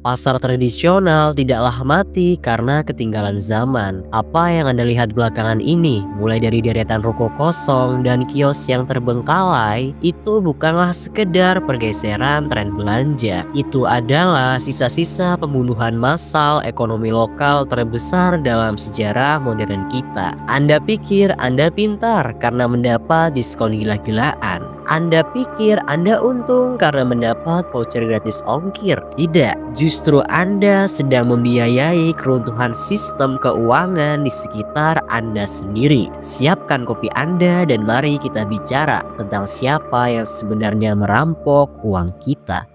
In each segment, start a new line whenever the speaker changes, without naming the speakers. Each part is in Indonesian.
Pasar tradisional tidaklah mati karena ketinggalan zaman. Apa yang Anda lihat belakangan ini, mulai dari deretan ruko kosong dan kios yang terbengkalai, itu bukanlah sekedar pergeseran tren belanja. Itu adalah sisa-sisa pembunuhan massal ekonomi lokal terbesar dalam sejarah modern kita. Anda pikir Anda pintar karena mendapat diskon gila-gilaan. Anda pikir Anda untung karena mendapat voucher gratis ongkir. Tidak, justru Anda sedang membiayai keruntuhan sistem keuangan di sekitar Anda sendiri. Siapkan kopi Anda dan mari kita bicara tentang siapa yang sebenarnya merampok uang kita.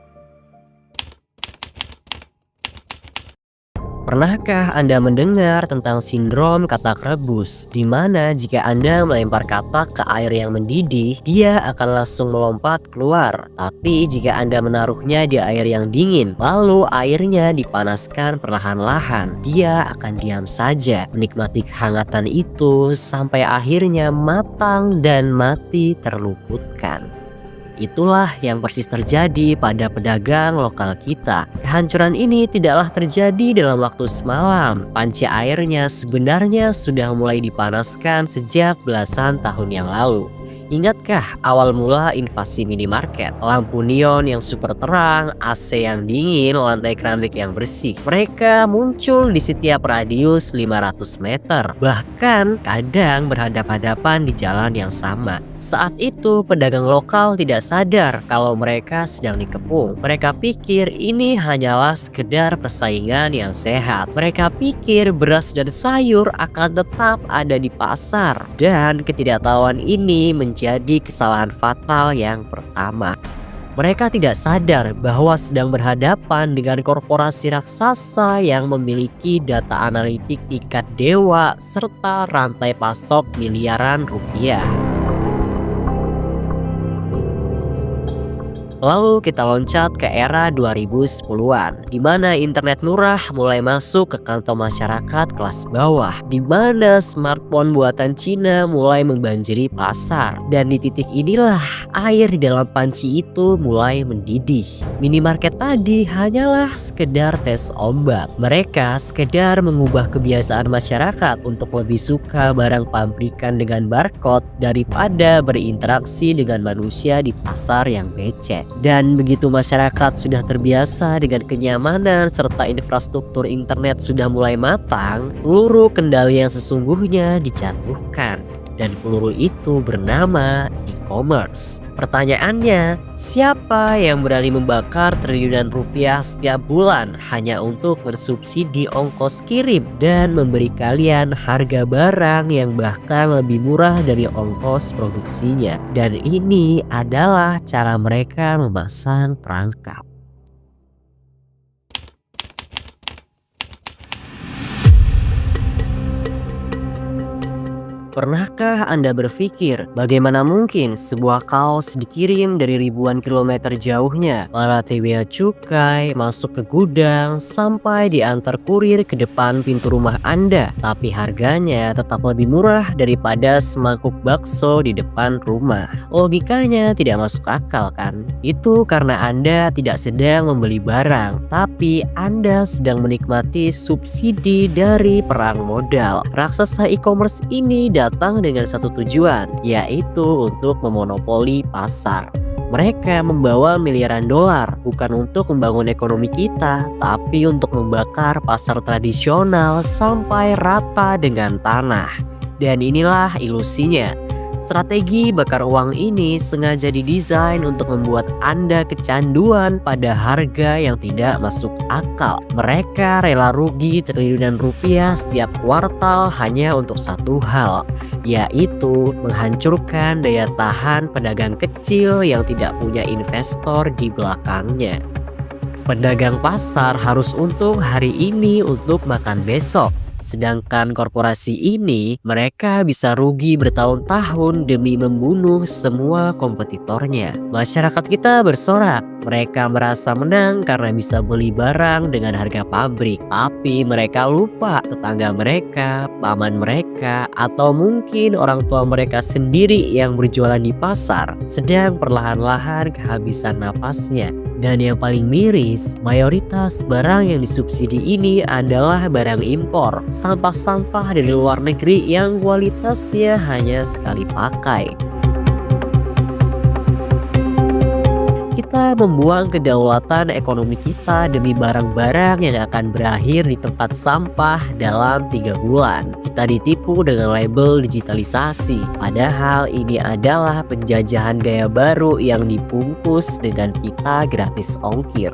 Pernahkah Anda mendengar tentang sindrom katak rebus, di mana jika Anda melempar katak ke air yang mendidih, dia akan langsung melompat keluar. Tapi jika Anda menaruhnya di air yang dingin, lalu airnya dipanaskan perlahan-lahan, dia akan diam saja, menikmati kehangatan itu sampai akhirnya matang dan mati terluputkan. Itulah yang persis terjadi pada pedagang lokal kita. Kehancuran ini tidaklah terjadi dalam waktu semalam. Panci airnya sebenarnya sudah mulai dipanaskan sejak belasan tahun yang lalu. Ingatkah awal mula invasi minimarket? Lampu neon yang super terang, AC yang dingin, lantai keramik yang bersih. Mereka muncul di setiap radius 500 meter. Bahkan kadang berhadapan-hadapan di jalan yang sama. Saat itu pedagang lokal tidak sadar kalau mereka sedang dikepung. Mereka pikir ini hanyalah sekedar persaingan yang sehat. Mereka pikir beras dan sayur akan tetap ada di pasar. Dan ketidaktahuan ini menjadi kesalahan fatal yang pertama. Mereka tidak sadar bahwa sedang berhadapan dengan korporasi raksasa yang memiliki data analitik tingkat dewa serta rantai pasok miliaran rupiah. Lalu kita loncat ke era 2010-an, di mana internet murah mulai masuk ke kantong masyarakat kelas bawah, di mana smartphone buatan Cina mulai membanjiri pasar. Dan di titik inilah air di dalam panci itu mulai mendidih. Minimarket tadi hanyalah sekedar tes ombak. Mereka sekedar mengubah kebiasaan masyarakat untuk lebih suka barang pabrikan dengan barcode daripada berinteraksi dengan manusia di pasar yang becek. Dan begitu masyarakat sudah terbiasa dengan kenyamanan serta infrastruktur internet sudah mulai matang, peluru kendali yang sesungguhnya dijatuhkan. Dan peluru itu bernama e-commerce. Pertanyaannya, siapa yang berani membakar triliunan rupiah setiap bulan hanya untuk mensubsidi ongkos kirim dan memberi kalian harga barang yang bahkan lebih murah dari ongkos produksinya? Dan ini adalah cara mereka memasang perangkap. Pernahkah Anda berpikir bagaimana mungkin sebuah kaos dikirim dari ribuan kilometer jauhnya, melewati bea cukai, masuk ke gudang, sampai diantar kurir ke depan pintu rumah Anda, tapi harganya tetap lebih murah daripada semangkuk bakso di depan rumah? Logikanya tidak masuk akal kan? Itu karena Anda tidak sedang membeli barang, tapi Anda sedang menikmati subsidi dari perang modal. Raksasa e-commerce ini datang dengan satu tujuan, yaitu untuk memonopoli pasar. Mereka membawa miliaran dolar bukan untuk membangun ekonomi kita, tapi untuk membakar pasar tradisional sampai rata dengan tanah. Dan inilah ilusinya. Strategi bakar uang ini sengaja didesain untuk membuat Anda kecanduan pada harga yang tidak masuk akal. Mereka rela rugi triliunan rupiah setiap kuartal hanya untuk satu hal, yaitu menghancurkan daya tahan pedagang kecil yang tidak punya investor di belakangnya. Pedagang pasar harus untung hari ini untuk makan besok. Sedangkan korporasi ini, mereka bisa rugi bertahun-tahun demi membunuh semua kompetitornya. Masyarakat kita bersorak, mereka merasa menang karena bisa beli barang dengan harga pabrik. Tapi mereka lupa tetangga mereka, paman mereka, atau mungkin orang tua mereka sendiri yang berjualan di pasar sedang perlahan-lahan kehabisan napasnya. Dan yang paling miris, mayoritas barang yang disubsidi ini adalah barang impor, sampah-sampah dari luar negeri yang kualitasnya hanya sekali pakai. Kita membuang kedaulatan ekonomi kita demi barang-barang yang akan berakhir di tempat sampah dalam 3 bulan. Kita ditipu dengan label digitalisasi, padahal ini adalah penjajahan gaya baru yang dibungkus dengan pita gratis ongkir.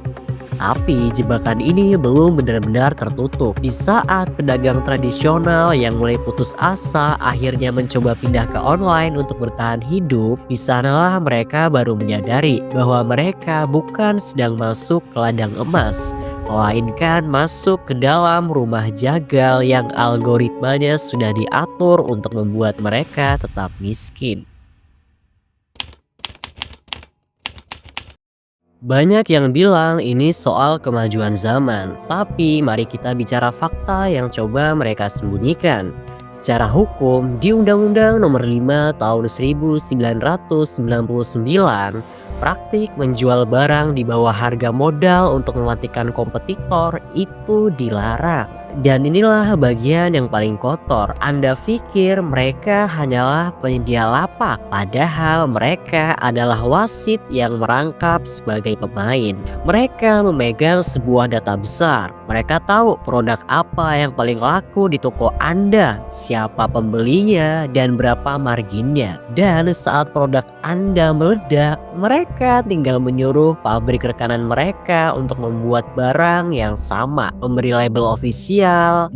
Tapi jebakan ini belum benar-benar tertutup. Di saat pedagang tradisional yang mulai putus asa akhirnya mencoba pindah ke online untuk bertahan hidup, di sanalah mereka baru menyadari bahwa mereka bukan sedang masuk ke ladang emas, melainkan masuk ke dalam rumah jagal yang algoritmanya sudah diatur untuk membuat mereka tetap miskin. Banyak yang bilang ini soal kemajuan zaman, tapi mari kita bicara fakta yang coba mereka sembunyikan. Secara hukum, di Undang-Undang Nomor 5 Tahun 1999, praktik menjual barang di bawah harga modal untuk mematikan kompetitor itu dilarang. Dan inilah bagian yang paling kotor. Anda pikir mereka hanyalah penyedia lapak, padahal mereka adalah wasit yang merangkap sebagai pemain. Mereka memegang sebuah data besar. Mereka tahu produk apa yang paling laku di toko Anda, siapa pembelinya, dan berapa marginnya. Dan saat produk Anda meledak, mereka tinggal menyuruh pabrik rekanan mereka untuk membuat barang yang sama, memberi label ofisial,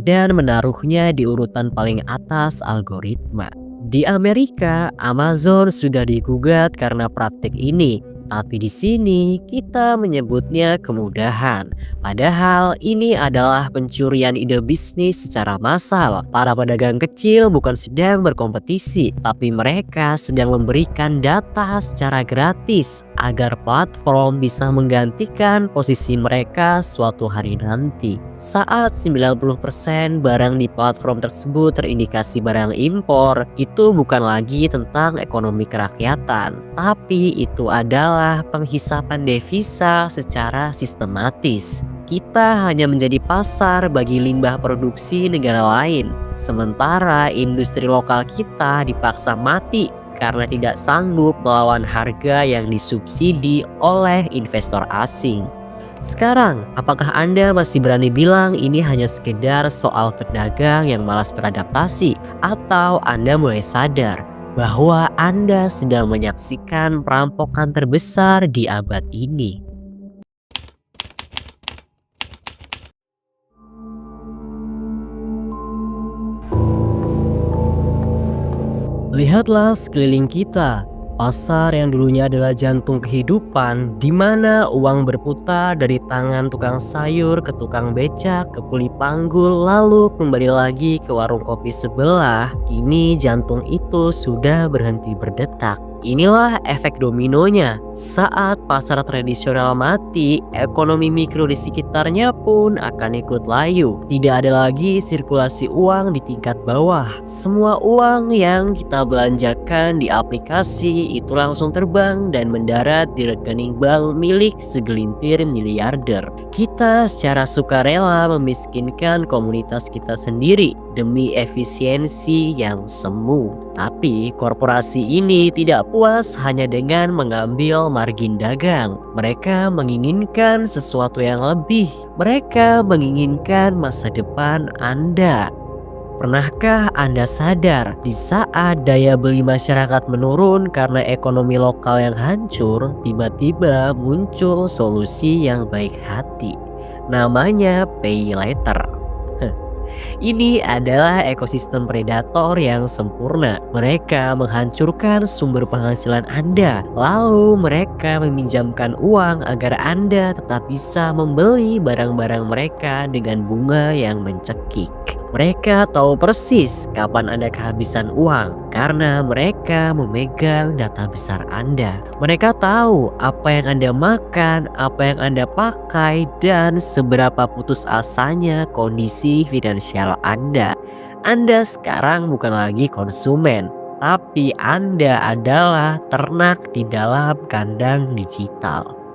dan menaruhnya di urutan paling atas algoritma. Di Amerika, Amazon sudah digugat karena praktik ini. Tapi di sini kita menyebutnya kemudahan. Padahal ini adalah pencurian ide bisnis secara massal. Para pedagang kecil bukan sedang berkompetisi, tapi mereka sedang memberikan data secara gratis agar platform bisa menggantikan posisi mereka suatu hari nanti. Saat 90% barang di platform tersebut terindikasi barang impor, itu bukan lagi tentang ekonomi kerakyatan, tapi itu adalah penghisapan devisa secara sistematis. Kita hanya menjadi pasar bagi limbah produksi negara lain, sementara industri lokal kita dipaksa mati karena tidak sanggup melawan harga yang disubsidi oleh investor asing. Sekarang, apakah Anda masih berani bilang ini hanya sekedar soal pedagang yang malas beradaptasi? Atau Anda mulai sadar bahwa Anda sedang menyaksikan perampokan terbesar di abad ini? Lihatlah sekeliling kita. Pasar yang dulunya adalah jantung kehidupan, di mana uang berputar dari tangan tukang sayur ke tukang becak ke kuli panggul, lalu kembali lagi ke warung kopi sebelah. Kini jantung itu sudah berhenti berdetak. Inilah efek dominonya. Saat pasar tradisional mati, ekonomi mikro di sekitarnya pun akan ikut layu. Tidak ada lagi sirkulasi uang di tingkat bawah. Semua uang yang kita belanjakan di aplikasi itu langsung terbang dan mendarat di rekening bank milik segelintir miliarder. Kita secara sukarela memiskinkan komunitas kita sendiri demi efisiensi yang semu. Tapi korporasi ini tidak puas hanya dengan mengambil margin dagang. Mereka menginginkan sesuatu yang lebih. Mereka menginginkan masa depan Anda. Pernahkah Anda sadar di saat daya beli masyarakat menurun karena ekonomi lokal yang hancur, tiba-tiba muncul solusi yang baik hati. Namanya pay later. Ini adalah ekosistem predator yang sempurna. Mereka menghancurkan sumber penghasilan Anda, lalu mereka meminjamkan uang agar Anda tetap bisa membeli barang-barang mereka dengan bunga yang mencekik. Mereka tahu persis kapan Anda kehabisan uang karena mereka memegang data besar Anda. Mereka tahu apa yang Anda makan, apa yang Anda pakai, dan seberapa putus asanya kondisi finansial Anda. Anda sekarang bukan lagi konsumen, tapi Anda adalah ternak di dalam kandang digital.